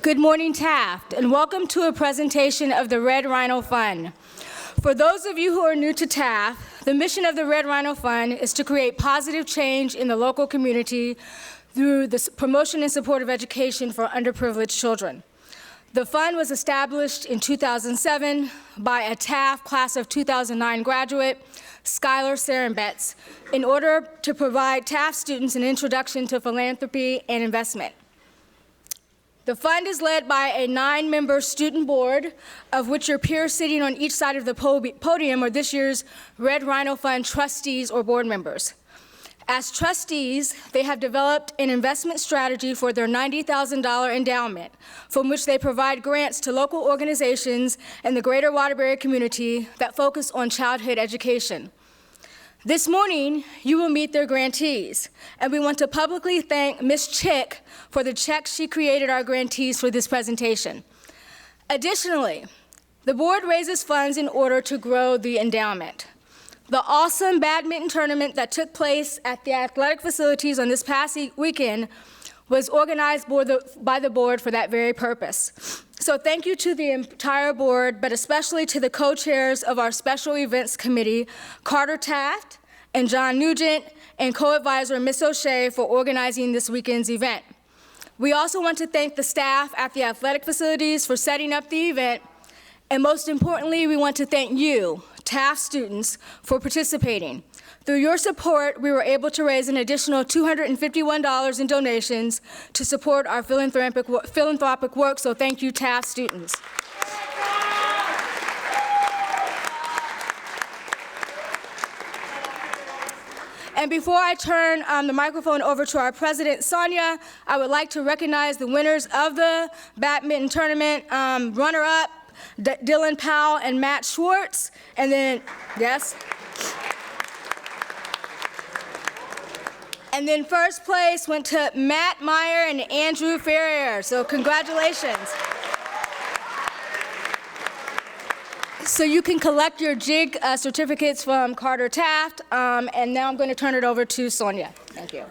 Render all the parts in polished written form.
Good morning, Taft, and welcome to a presentation of the Red Rhino Fund. For those of you who are new to Taft, the mission of the Red Rhino Fund is to create positive change in the local community through the promotion and support of education for underprivileged children. The fund was established in 2007 by a Taft class of 2009 graduate, Skylar Sarenbetz, in order to provide Taft students an introduction to philanthropy and investment. The fund is led by a 9-member student board, of which your peers sitting on each side of the podium are this year's Red Rhino Fund trustees or board members. As trustees, they have developed an investment strategy for their $90,000 endowment, from which they provide grants to local organizations in the greater Waterbury community that focus on childhood education. This morning, you will meet their grantees, and we want to publicly thank Ms. Chick for the check she created our grantees for this presentation. Additionally, the board raises funds in order to grow the endowment. The awesome badminton tournament that took place at the athletic facilities on this past weekend was organized by the board for that very purpose. So thank you to the entire board, but especially to the co-chairs of our special events committee, Carter Taft and John Nugent, and co-advisor Ms. O'Shea for organizing this weekend's event. We also want to thank the staff at the athletic facilities for setting up the event, and most importantly, we want to thank you, Taft students, for participating. Through your support, we were able to raise an additional $251 in donations to support our philanthropic work, so thank you, Taft students. And before I turn the microphone over to our president, Sonia, I would like to recognize the winners of the badminton tournament, runner-up, Dylan Powell and Matt Schwartz, and then, yes. And then first place went to Matt Meyer and Andrew Ferrier, so congratulations. So you can collect your JIG certificates from Carter Taft, and now I'm going to turn it over to Sonia. Thank you.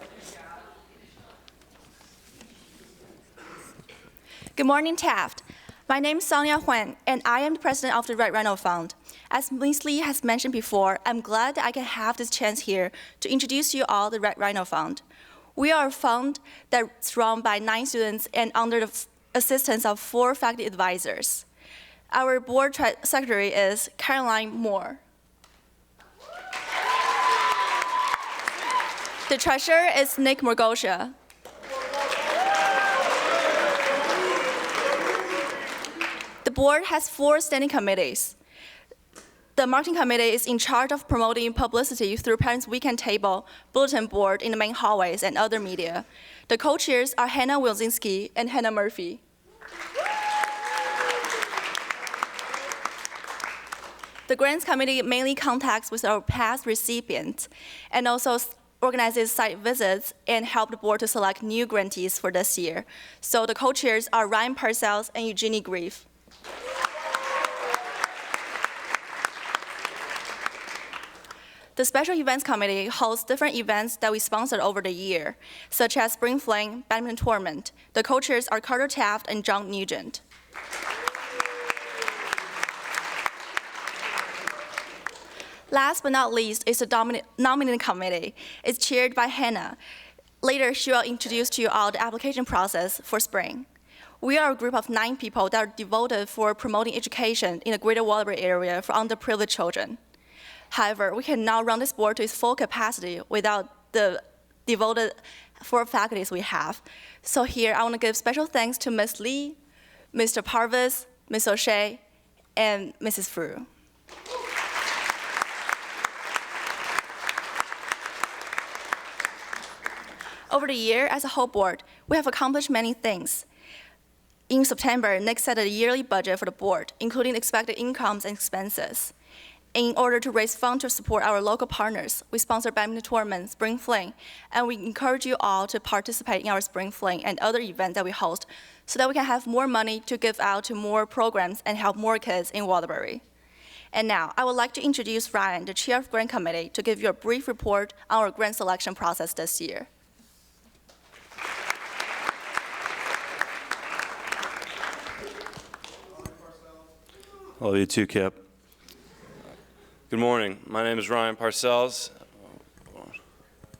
Good morning, Taft. My name is Sonia Huan, and I am the president of the Red Rhino Fund. As Ms. Lee has mentioned before, I'm glad that I can have this chance here to introduce you all the Red Rhino Fund. We are a fund that's run by 9 students and under the assistance of 4 faculty advisors. Our board secretary is Caroline Moore. The treasurer is Nick Morgosha. The board has 4 standing committees. The marketing committee is in charge of promoting publicity through Parents' Weekend Table, bulletin board in the main hallways, and other media. The co-chairs are Hannah Wilzinski and Hannah Murphy. The grants committee mainly contacts with our past recipients and also organizes site visits and help the board to select new grantees for this year. So the co-chairs are Ryan Parcells and Eugenie Grief. The Special Events Committee hosts different events that we sponsored over the year, such as Spring Fling, Badminton Tournament. The co-chairs are Carter Taft and John Nugent. Last but not least is the nominating committee. It's chaired by Hannah. Later, she will introduce to you all the application process for spring. We are a group of 9 people that are devoted for promoting education in the greater Waterbury area for underprivileged children. However, we cannot run this board to its full capacity without the devoted 4 faculties we have. So here, I want to give special thanks to Ms. Lee, Mr. Parvis, Ms. O'Shea, and Mrs. Frew. Over the year, as a whole board, we have accomplished many things. In September, Nick set a yearly budget for the board, including expected incomes and expenses. In order to raise funds to support our local partners, we sponsor badminton tournaments, Spring Fling, and we encourage you all to participate in our Spring Fling and other events that we host so that we can have more money to give out to more programs and help more kids in Waterbury. And now, I would like to introduce Ryan, the chair of Grant Committee, to give you a brief report on our grant selection process this year. Love you too, Kip. Good morning. My name is Ryan Parcells.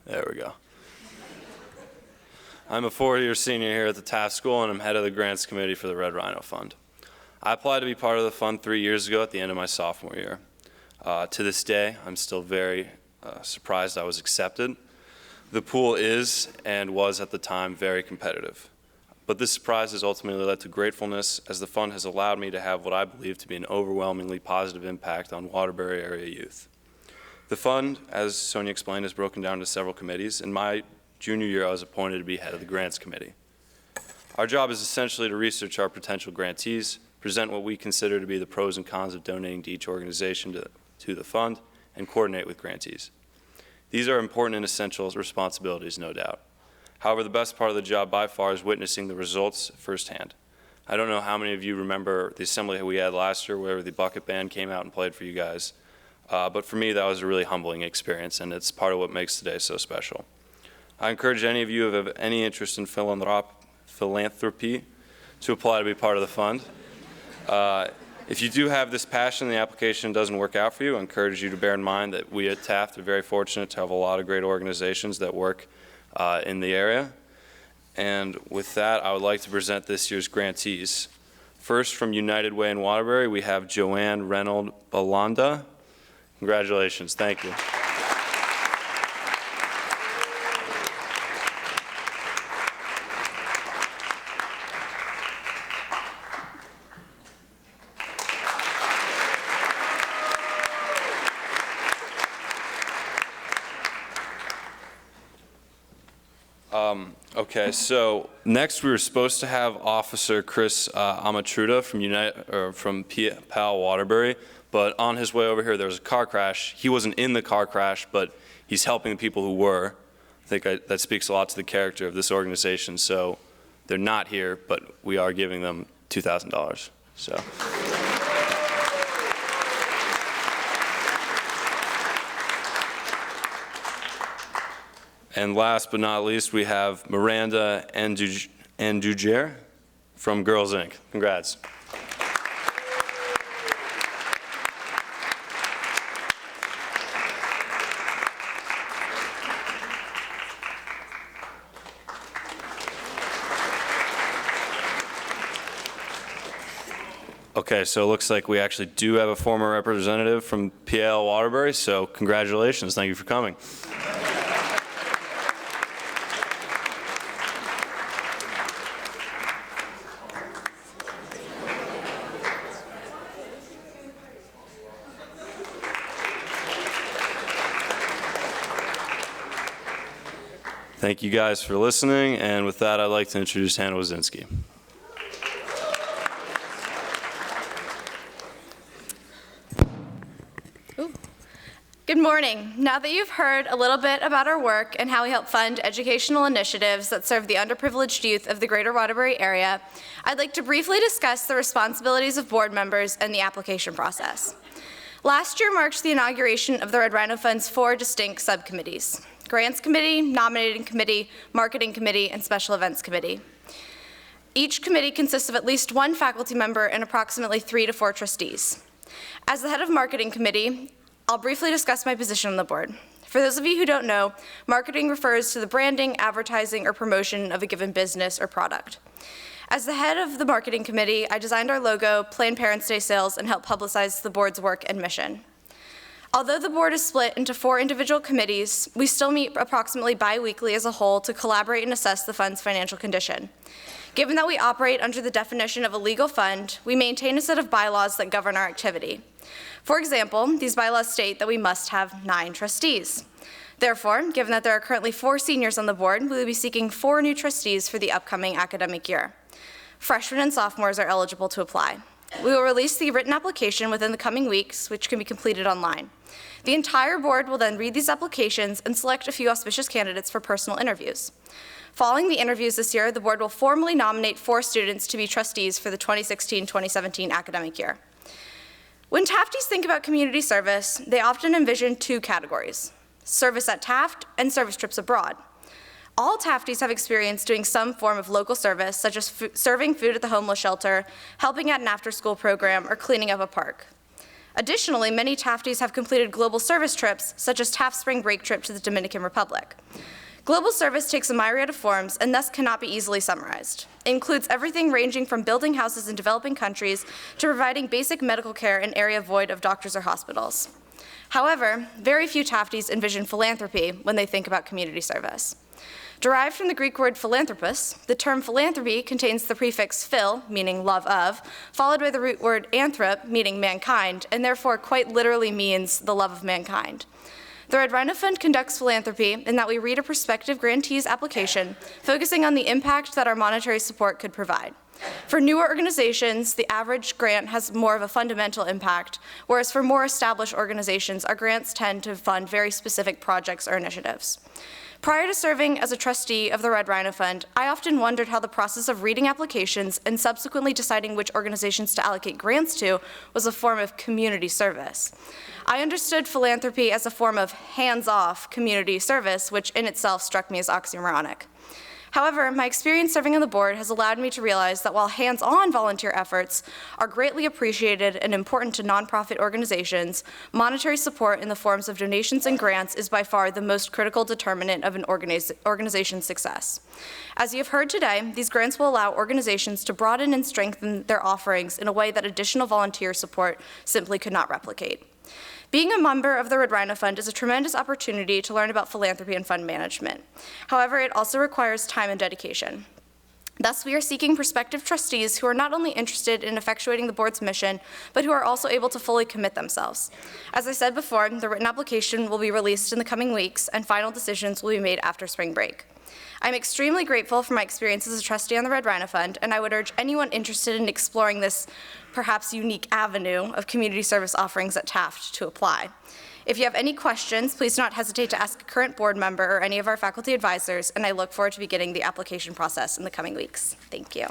There we go. I'm a four-year senior here at the Taft School, and I'm head of the Grants Committee for the Red Rhino Fund. I applied to be part of the fund 3 years ago at the end of my sophomore year. To this day, I'm still very surprised I was accepted. The pool is, and was at the time, very competitive. But this surprise has ultimately led to gratefulness, as the fund has allowed me to have what I believe to be an overwhelmingly positive impact on Waterbury area youth. The fund, as Sonia explained, is broken down into several committees. In my junior year, I was appointed to be head of the Grants Committee. Our job is essentially to research our potential grantees, present what we consider to be the pros and cons of donating to each organization to the fund, and coordinate with grantees. These are important and essential responsibilities, no doubt. However, the best part of the job by far is witnessing the results firsthand. I don't know how many of you remember the assembly we had last year where the bucket band came out and played for you guys, but for me that was a really humbling experience, and it's part of what makes today so special. I encourage any of you who have any interest in philanthropy to apply to be part of the fund. If you do have this passion and the application doesn't work out for you, I encourage you to bear in mind that we at Taft are very fortunate to have a lot of great organizations that work in the area. And with that, I would like to present this year's grantees. First, from United Way in Waterbury, we have Joanne Reynolds Balanda. Congratulations, thank you. Okay, so next we were supposed to have Officer Chris Amatruda from PAL Waterbury, but on his way over here there was a car crash. He wasn't in the car crash, but he's helping the people who were. I think that speaks a lot to the character of this organization. So they're not here, but we are giving them $2,000. So. And last but not least, we have Miranda Andujar from Girls Inc. Congrats. Okay, so it looks like we actually do have a former representative from PAL Waterbury, so congratulations. Thank you for coming. Thank you guys for listening, and with that, I'd like to introduce Hannah Wazinski. Good morning. Now that you've heard a little bit about our work and how we help fund educational initiatives that serve the underprivileged youth of the greater Waterbury area, I'd like to briefly discuss the responsibilities of board members and the application process. Last year marked the inauguration of the Red Rhino Fund's 4 distinct subcommittees: Grants Committee, Nominating Committee, Marketing Committee, and Special Events Committee. Each committee consists of at least 1 faculty member and approximately 3 to 4 trustees. As the head of Marketing Committee, I'll briefly discuss my position on the board. For those of you who don't know, marketing refers to the branding, advertising, or promotion of a given business or product. As the head of the Marketing Committee, I designed our logo, planned Parents' Day sales, and helped publicize the board's work and mission. Although the board is split into 4 individual committees, we still meet approximately bi-weekly as a whole to collaborate and assess the fund's financial condition. Given that we operate under the definition of a legal fund, we maintain a set of bylaws that govern our activity. For example, these bylaws state that we must have 9 trustees. Therefore, given that there are currently 4 seniors on the board, we will be seeking 4 new trustees for the upcoming academic year. Freshmen and sophomores are eligible to apply. We will release the written application within the coming weeks, which can be completed online. The entire board will then read these applications and select a few auspicious candidates for personal interviews. Following the interviews this year, the board will formally nominate 4 students to be trustees for the 2016-2017 academic year. When Tafties think about community service, they often envision 2 categories: service at Taft and service trips abroad. All Tafties have experience doing some form of local service, such as serving food at the homeless shelter, helping at an after-school program, or cleaning up a park. Additionally, many Tafties have completed global service trips, such as Taft's spring break trip to the Dominican Republic. Global service takes a myriad of forms and thus cannot be easily summarized. It includes everything ranging from building houses in developing countries to providing basic medical care in areas void of doctors or hospitals. However, very few Tafties envision philanthropy when they think about community service. Derived from the Greek word philanthropos, the term philanthropy contains the prefix phil, meaning love of, followed by the root word anthrop, meaning mankind, and therefore quite literally means the love of mankind. The Red Rhino Fund conducts philanthropy in that we read a prospective grantee's application, focusing on the impact that our monetary support could provide. For newer organizations, the average grant has more of a fundamental impact, whereas for more established organizations, our grants tend to fund very specific projects or initiatives. Prior to serving as a trustee of the Red Rhino Fund, I often wondered how the process of reading applications and subsequently deciding which organizations to allocate grants to was a form of community service. I understood philanthropy as a form of hands-off community service, which in itself struck me as oxymoronic. However, my experience serving on the board has allowed me to realize that while hands-on volunteer efforts are greatly appreciated and important to nonprofit organizations, monetary support in the forms of donations and grants is by far the most critical determinant of an organization's success. As you have heard today, these grants will allow organizations to broaden and strengthen their offerings in a way that additional volunteer support simply could not replicate. Being a member of the Red Rhino Fund is a tremendous opportunity to learn about philanthropy and fund management. However, it also requires time and dedication. Thus, we are seeking prospective trustees who are not only interested in effectuating the board's mission, but who are also able to fully commit themselves. As I said before, the written application will be released in the coming weeks, and final decisions will be made after spring break. I'm extremely grateful for my experience as a trustee on the Red Rhino Fund, and I would urge anyone interested in exploring this perhaps unique avenue of community service offerings at Taft to apply. If you have any questions, please do not hesitate to ask a current board member or any of our faculty advisors, and I look forward to beginning the application process in the coming weeks. Thank you.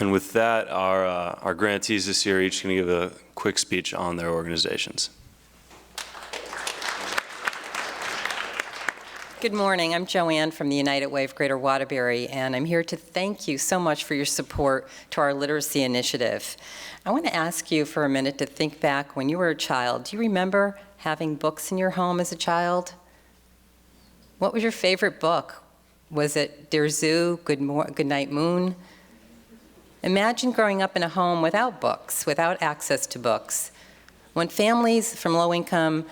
And with that, our grantees this year are each going to give a quick speech on their organizations. Good morning. I'm Joanne from the United Way of Greater Waterbury, and I'm here to thank you so much for your support to our literacy initiative. I want to ask you for a minute to think back when you were a child. Do you remember having books in your home as a child? What was your favorite book? Was it Dear Zoo, Good Night Moon? Imagine growing up in a home without books, without access to books. When families from low-income,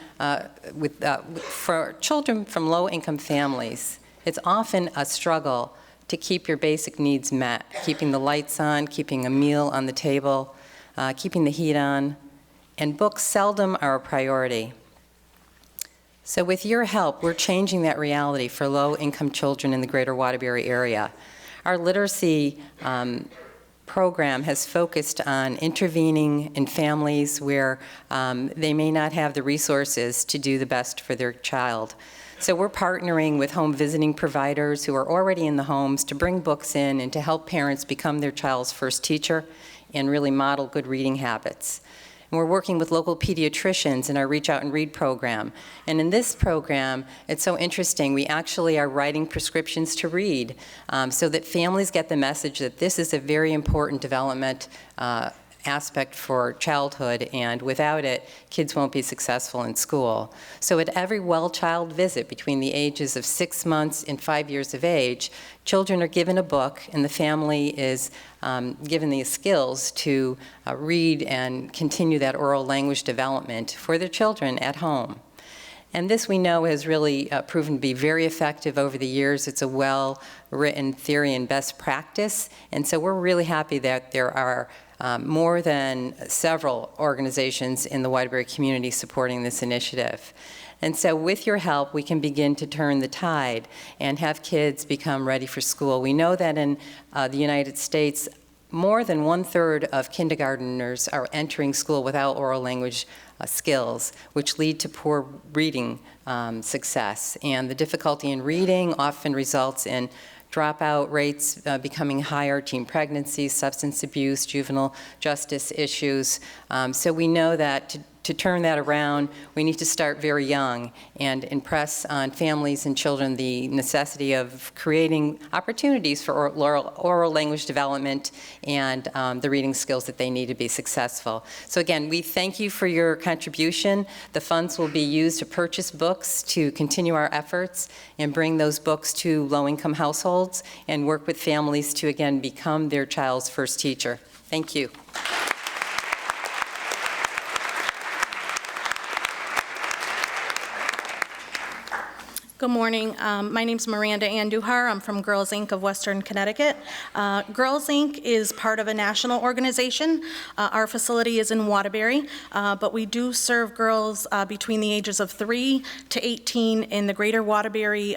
for children from low-income families, it's often a struggle to keep your basic needs met, keeping the lights on, keeping a meal on the table, keeping the heat on, and books seldom are a priority. So with your help, we're changing that reality for low-income children in the Greater Waterbury area. Our literacy program has focused on intervening in families where they may not have the resources to do the best for their child. So we're partnering with home visiting providers who are already in the homes to bring books in and to help parents become their child's first teacher and really model good reading habits. And we're working with local pediatricians in our Reach Out and Read program. And in this program, it's so interesting, we actually are writing prescriptions to read so that families get the message that this is a very important development aspect for childhood, and without it, kids won't be successful in school. So at every well child visit between the ages of 6 months and 5 years of age, children are given a book, and the family is given the skills to read and continue that oral language development for their children at home. And this, we know, has really proven to be very effective over the years. It's a well-written theory and best practice, and so we're really happy that there are more than several organizations in the Waterbury community supporting this initiative. And so with your help, we can begin to turn the tide and have kids become ready for school. We know that in the United States, more than 1/3 of kindergarteners are entering school without oral language skills, which lead to poor reading success. And the difficulty in reading often results in dropout rates becoming higher, teen pregnancies, substance abuse, juvenile justice issues. So we know that to turn that around, we need to start very young and impress on families and children the necessity of creating opportunities for oral language development and the reading skills that they need to be successful. So again, we thank you for your contribution. The funds will be used to purchase books to continue our efforts and bring those books to low-income households and work with families to, again, become their child's first teacher. Thank you. Good morning. My name's Miranda Andujar. I'm from Girls Inc. of Western Connecticut. Girls Inc. is part of a national organization. Our facility is in Waterbury, but we do serve girls between the ages of 3 to 18 in the greater Waterbury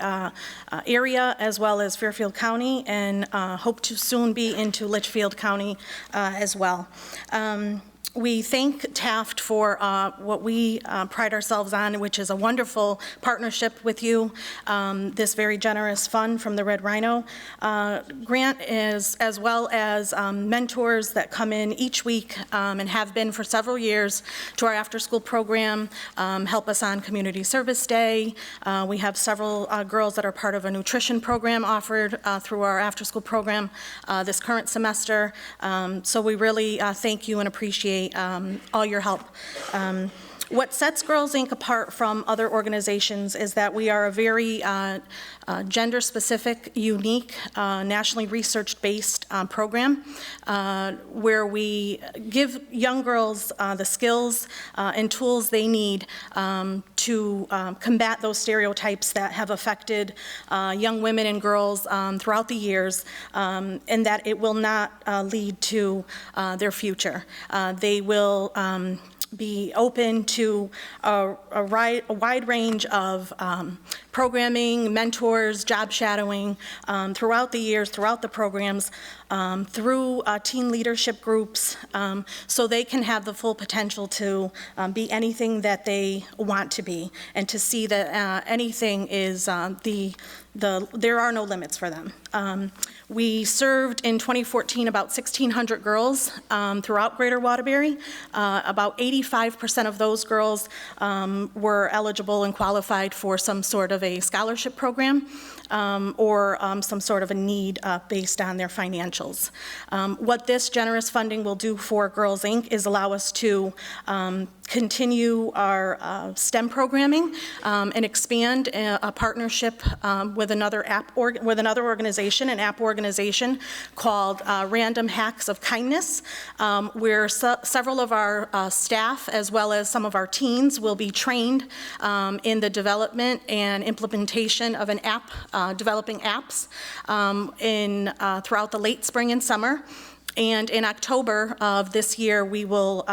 area, as well as Fairfield County, and hope to soon be into Litchfield County as well. We thank Taft for what we pride ourselves on, which is a wonderful partnership with you, this very generous fund from the Red Rhino grant, as well as mentors that come in each week and have been for several years to our after-school program, help us on Community Service Day. We have several girls that are part of a nutrition program offered through our after-school program this current semester. So we really thank you and appreciate all your help. What sets Girls Inc. apart from other organizations is that we are a very gender-specific, unique, nationally research-based program where we give young girls the skills and tools they need to combat those stereotypes that have affected young women and girls throughout the years, and that it will not lead to their future. They will be open to a wide range of programming, mentors, job shadowing throughout the years, throughout the programs, through teen leadership groups, so they can have the full potential to be anything that they want to be, and to see that anything is there are no limits for them. We served in 2014 about 1,600 girls throughout Greater Waterbury. About 85% of those girls were eligible and qualified for some sort of a scholarship program or some sort of a need based on their financials. What this generous funding will do for Girls Inc. is allow us to continue our STEM programming and expand a partnership with another organization, an app organization called Random Hacks of Kindness, where several of our staff, as well as some of our teens, will be trained in the development and implementation of an app, developing apps throughout the late spring and summer. And in October of this year, we will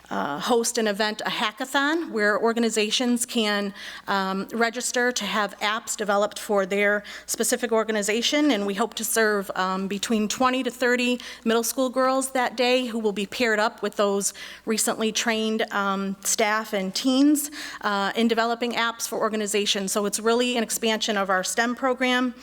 host an event, a hackathon, where organizations can register to have apps developed for their specific organization, and we hope to serve between 20 to 30 middle school girls that day who will be paired up with those recently trained staff and teens in developing apps for organizations. So it's really an expansion of our STEM program.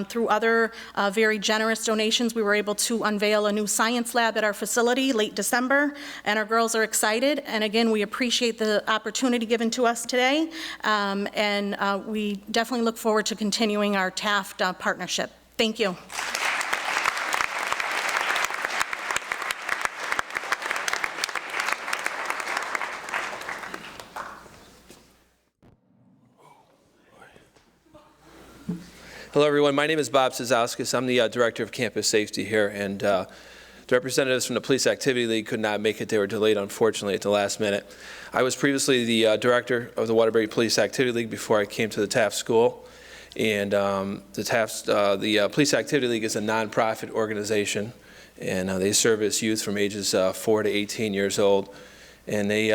Through other very generous donations, we were able to unveil a new science lab at our facility late December, and our girls are excited, and again, we appreciate the opportunity given to us today, and we definitely look forward to continuing our Taft partnership. Thank you. Hello, everyone. My name is Bob Cizauskas. I'm the Director of Campus Safety here, and the representatives from the Police Activity League could not make it. They were delayed, unfortunately, at the last minute. I was previously the director of the Waterbury Police Activity League before I came to the Taft School. And the Police Activity League is a nonprofit organization, and they service youth from ages 4 to 18 years old. And they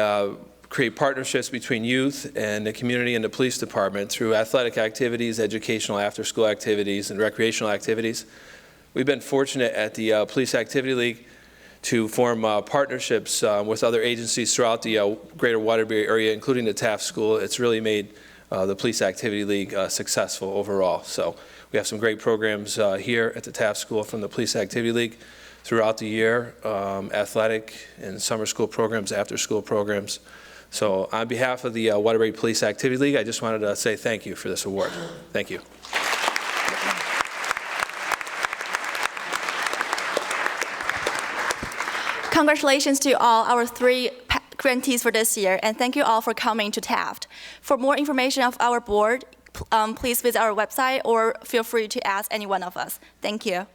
create partnerships between youth and the community and the police department through athletic activities, educational after-school activities, and recreational activities. We've been fortunate at the Police Activity League to form partnerships with other agencies throughout the greater Waterbury area, including the Taft School. It's really made the Police Activity League successful overall. So We have some great programs here at the Taft School from the Police Activity League throughout the year, athletic and summer school programs, after-school programs. So on behalf of the Waterbury Police Activity League, I just wanted to say thank you for this award. Thank you. Congratulations to all our 3 grantees for this year, and thank you all for coming to Taft. For more information of our board, please visit our website or feel free to ask any one of us. Thank you.